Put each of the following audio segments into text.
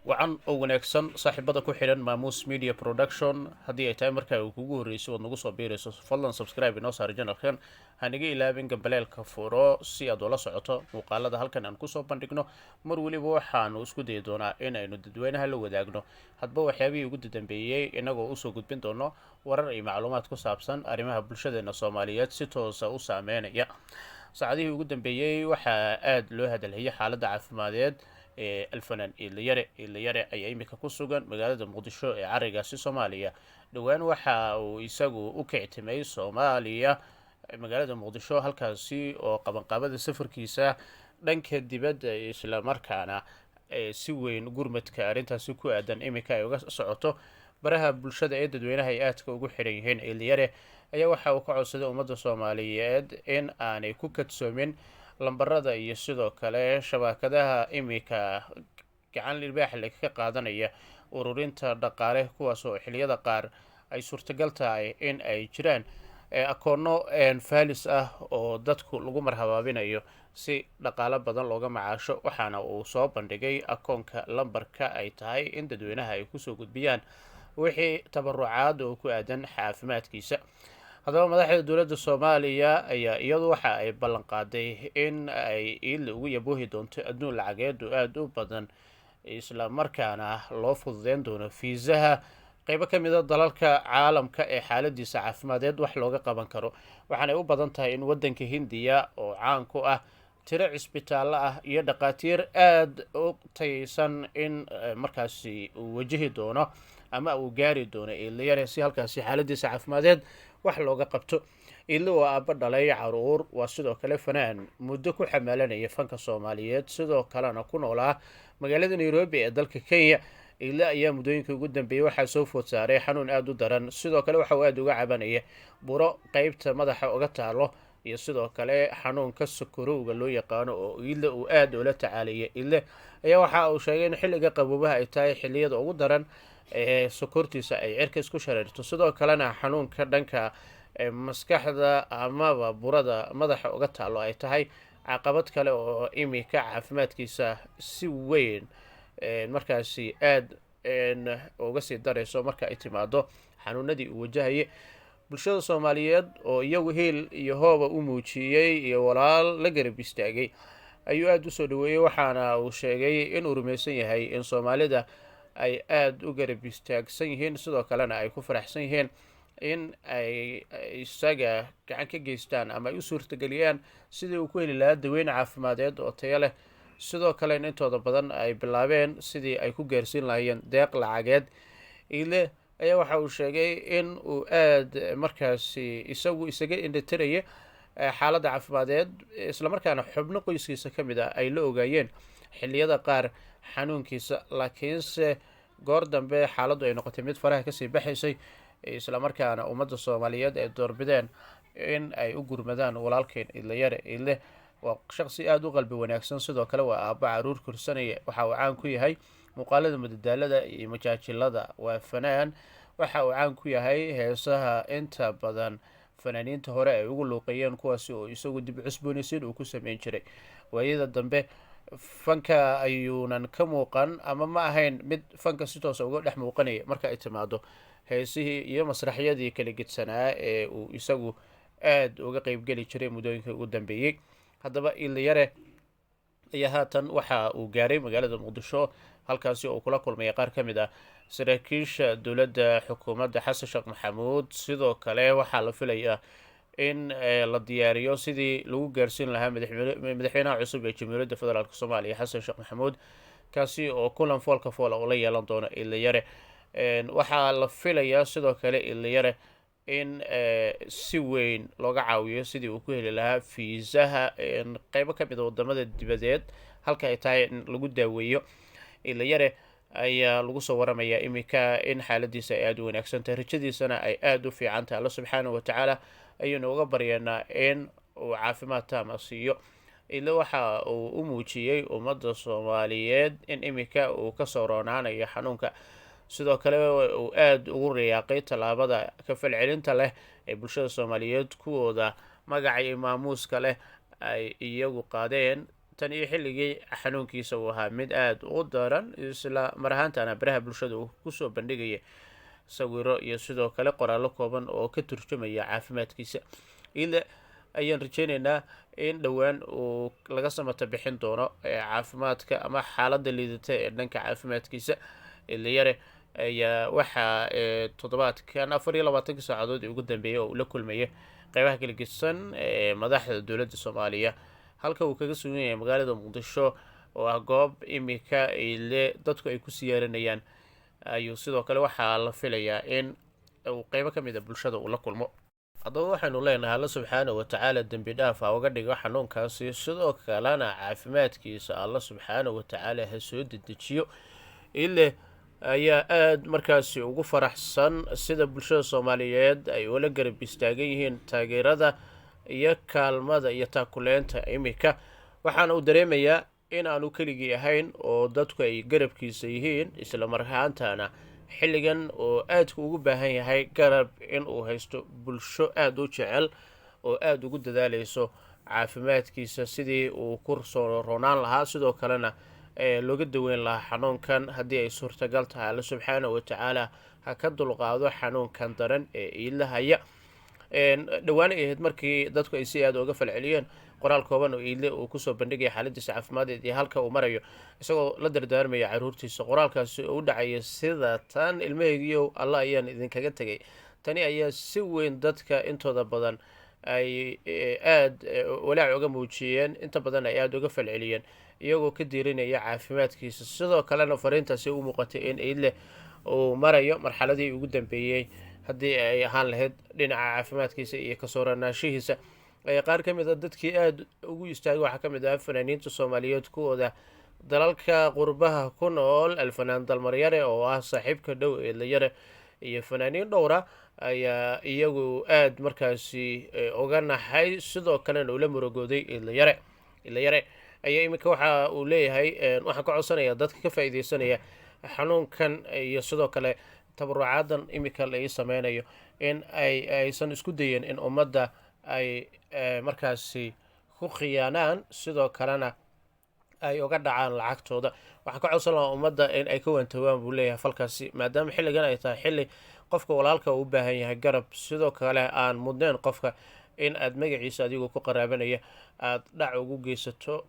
wacan oo wanaagsan saaxiibada ku xidhan maamuus media production haddii ay tahay markaa uu kugu horreysay oad nagu soo biirayso fadlan subscribe inoo saar janalkan hanaga ilaabin gambaleelka furo si aad ula socoto muuqaalada halkan aan kusoo bandhigno mar weliba waxaanu isku dayi doonaa inaynu dadweynaha la wadaagno hadba waxyaabihii ugu dambeeyey inagoo usoo gudbin doono warar iyo macluumaad ku saabsan arrimaha bulshadeena soomaaliyeed si toosa u saameynaya. saacadihii ugu dambeeyey waxaa aada loo hadalhayay xaaladda caafimadeed ee alfanaan iilayare ayaa imika ku sugan magaalada muqdisho ee carigaasi soomaaliya. dhowaan waxa uu isagu u kictimay soomaaliya magaalada muqdisho halkaasi oo qabanqaabada safarkiisa dhanka dibadda islamarkaana si weyn gurmadka arrintaasi ku aadan imika ay uga socoto baraha bulshada ee dadweynaha ay aadka ugu xidhan yihiin. iilayare ayaa waxa uu ka codsaday ummadda soomaaliyeed in aanay ku kadsoomin lambarada iyo sidoo kale shabakadaha imika gacan libaax leg ka qaadanaya ururinta dhaqaale kuwaas oo xiliyada qaar ay suurtagal tahay in ay jiraan akoono faalis ah oo dadku lagu marhabaabinayo si dhaqaalo badan looga macaasho. waxaana uu soo bandhigay akoonka lambarka ay tahay in dadweynaha ay kusoo gudbiyaan wixii tabarucaad oo ku aadan caafimaadkiisa. haddaba madaxda dowladda soomaaliya ayaa iyadu waxa ay ballan qaaday in ay iidla ugu yaboohi doonto adduun lacageed oo aada u badan islamarkaana loo fududeyn doono fiisaha qeybo ka mida dalalka caalamka ee xaaladiisa caafimadeed wax looga qaban karo. waxaanay u badan tahay in waddanka hindiya oo caan ku ah tiro cisbitaallo ah iyo dhaqaatiir aada u taysan in markaasi uu wajahi doono ama uu gaari doono iilayare si halkaasi xaaladiisa caafimadeed wax looga qabto. iidle waa aabba dhalay caruur, waa sidoo kale fanaan muddo ku xamaalanaya fanka soomaaliyeed, sidoo kalena ku noolaa magaalada nairobi ee dalka kenya. iidle ayaa muddooyinka ugu dambeeyey waxaa soo food saaray xanuun aada u daran, sidoo kale waxa uu aada uga cabanaya buro qeybta madaxa uga taalo iyo sidoo kale xanuunka sokorowga loo yaqaano oo iidle uu aada ula tacaalaya. iidle ayaa waxa uu sheegay in xilliga qaboobaha ay tahay xilliyada ugu daran ee sokortiisa ay cirka isku shareerto, sidoo kalena xanuunka dhanka maskaxda amaba burada madaxa uga taalo ay tahay caqabad kale oo imika caafimaadkiisa si weyn markaasi aada uga sii darayso marka ay timaado xanuunadii uu wajahayay. bulshada soomaaliyeed oo iyagu hiil iyo hooba u muujiyey iyo walaal la garab istaagay ayuu aada usoo dhaweeyey, waxaana uu sheegay inuu rumaysan yahay in soomaalida ay aada u garab istaagsan yihiin, sidoo kalena ay ku faraxsan yihiin in ay isaga gacan ka geystaan ama ay u suurtageliyaan sidii uu ku heli lahaa daweyn caafimadeed oo tayo leh. sidoo kalena intooda badan ay bilaabeen sidii ay ku gaarsiin lahaayeen deeq lacageed. iidle ayaa waxa uu sheegay in uu aada markaasi isaga indhatiraya xaaladda caafimadeed islamarkaana xubno qoyskiisa ka mid ah ay la ogaayeen xilliyada qaar xanuunkiisa, laakiinse goor dambe xaaladdu ay noqotay mid faraha kasii baxaysay islamarkaana ummadda soomaaliyeed ay doorbideen in ay u gurmadaan walaalkeen iilayare. iidle waa shaqsi aada u qalbi wanaagsan, sidoo kale waa aabba caruur korsanaya, waxa uu caan ku yahay muuqaalada madadaalada iyo majaajilada. waa fanaan, waxa uu caan ku yahay heesaha inta badan fanaaniinta hore ay ugu luuqeeyeen kuwaasi oo isagu dib cusboonaysiin uu ku sameyn jiray. waayada dambe fanka ayuunan ka muuqan ama ma ahayn mid fanka si toosa uga dhex muuqanaya marka ay timaado heesihii iyo masraxyadii kala gedsanaa ee uu isagu aada uga qeybgeli jiray muddooyinka ugu dambeeyey. haddaba iilayare ayaa haatan waxa uu gaaray magaalada muqdisho halkaasi oo kula kulmaya qaar ka mid ah saraakiisha dowladda xukuumadda xasan sheekh maxamuud. sidoo kale waxaa la filayaa in la diyaariyo sidii lagu gaarsiin lahaa madaxweynaha cusub ee jamhuuriyadda federaalk soomaaliya xasan sheekh maxamuud, kaasi oo kulan foolka foola oo la yeelan doono iilayare. waxaa la filayaa sidoo kale iilayare in si weyn looga caawiyo sidii uu ku heli lahaa fiisaha qeybo ka mid a wadamada dibadeed halka ay tahay in lagu daaweeyo. iilayare ayaa lagu soo waramayaa imika in xaaladiisa ay aada u wanaagsantahay, rajadiisana ay aada u fiicantahay. alla subxaanahu watacaala ayuuna uga baryaynaa in uu caafimaad taama siiyo. iidle waxa uu u muujiyey ummadda soomaaliyeed in imika uu kasoo roonaanayo xanuunka, sidoo kale uu aada ugu riyaaqay tallaabada ka falcelinta leh ee bulshada soomaaliyeed kuwooda magaca iyo maamuuska leh ay iyagu qaadeen tan iyo xilligii xanuunkiisa uu ahaa mid aada u daran, isla mar ahaantana baraha bulshada uu kusoo bandhigaya sawiro iyo sidoo kale qoraallo kooban oo ka turjumaya caafimaadkiisa. iile ayaan rajeyneynaa in dhowaan uu laga samata bixin doono caafimaadka ama xaaladda liidata ee dhanka caafimaadkiisa. Iile ayaa waxaa toddobaadkan 24 saacadood ugu dambeeyay oo uu la kulmaya qeybaha kala gedisan ee madaxda dowladda Soomaaliya, halka uu kaga sugan yahay magaalada Muqdisho oo ah goob imika iile dadku ay ku siyaaranayaan. ayuu sidoo kale waxaa la filayaa in uu qeybo ka mid a bulshada uu la kulmo. haddaba waxaynu leenahay alla subxaanahu watacaala dembi dhaaf ha uga dhigo xanuunkaasi, sidoo kalena caafimaadkiisa alla subxaanahu watacaala ha soo dedejiyo. ile ayaa aada markaasi ugu faraxsan sida bulshada Soomaaliyeed ay ula garab istaagan yihiin taageerada iyo kaalmada iyo taakuleenta imika, waxaana uu dareemayaa in aanu keligii ahayn oo dadku ay garabkiisa yihiin, isla mar ahaantana xilligan oo aadka ugu baahan yahay garab in uu haysto bulsho aada u jecel oo aada ugu dadaalayso caafimaadkiisa sidii uu ku soo roonaan lahaa, sidoo kalena looga daweyn lahaa xanuunkan haddii ay suurtagal tahay. alla subxaanahu watacaala ha ka dulqaado xanuunkan daran ee iilahaya. dhowaan ay ahayd markii dadku ay si aada uga falceliyeen qoraal kooban oo iile uu kusoo bandhigaya xaaladiisa caafimadeed iyo halka uu marayo, isagoo la dardaarmaya caruurtiisa. qoraalkaasi oo u dhacaya sida tan: ilmahaygiiow, alla ayaan idinkaga tegay. tani ayaa si weyn dadka intooda badan ay aada walaac uga muujiyeen, inta badan ay aada uga falceliyeen iyagoo ka diirinaya caafimaadkiisa. sidoo kalena fariintaasi u muuqatay in iile uu marayo marxaladii ugu dambeeyey haddii ay ahaan lahayd dhinaca caafimaadkiisa iyo kasoo ranaanshihiisa. qaar ka mid a dadkii aada ugu istaagay waxaa ka mid ah fanaaniinta Soomaaliyeed kuwooda dalalka qurbaha ku nool. alfanaan dalmaryare oo ah saaxiibka dhow ee Iile iyo fanaaniin dhowra ayaa iyagu aada markaasi uga naxay, sidoo kalena ula murugooday Iile ayaa iminka waxa uu leeyahay waxaan ka codsanayaa dadka ka faa'iideysanaya xanuunkan iyo sidoo kale tabarucaadan imika la ii sameynayo in aysan isku dayen in ummadda ay markaasi ku khiyaanaan, sidoo kalena ay uga dhacaan lacagtooda. waxaan ka codsan lahaa ummadda in ay ka waantowaan buu leeyahay falkaasi, maadaama xilligan ay tahay xilli qofka walaalka uu u baahan yahay garab, sidoo kale aan mudneen qofka in aad magaciisa adigoo ku qaraabanaya aada dhac ugu geysato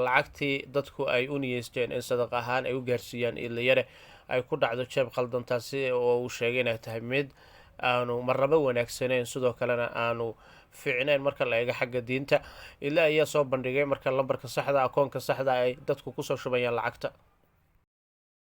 lacagtii dadku ay u niyeysteen in sadaq ahaan ay u gaarsiiyaan Iile ay ku dhacdo jeeb qaldan. taasi oo uu sheegay inay tahay mid aanu marnaba wanaagsaneyn, sidoo kalena aanu fiicneyn marka la eego xagga diinta. Iile ayaa soo bandhigay marka lambarka saxda, akoonka saxda ay dadku kusoo shubayaan lacagta.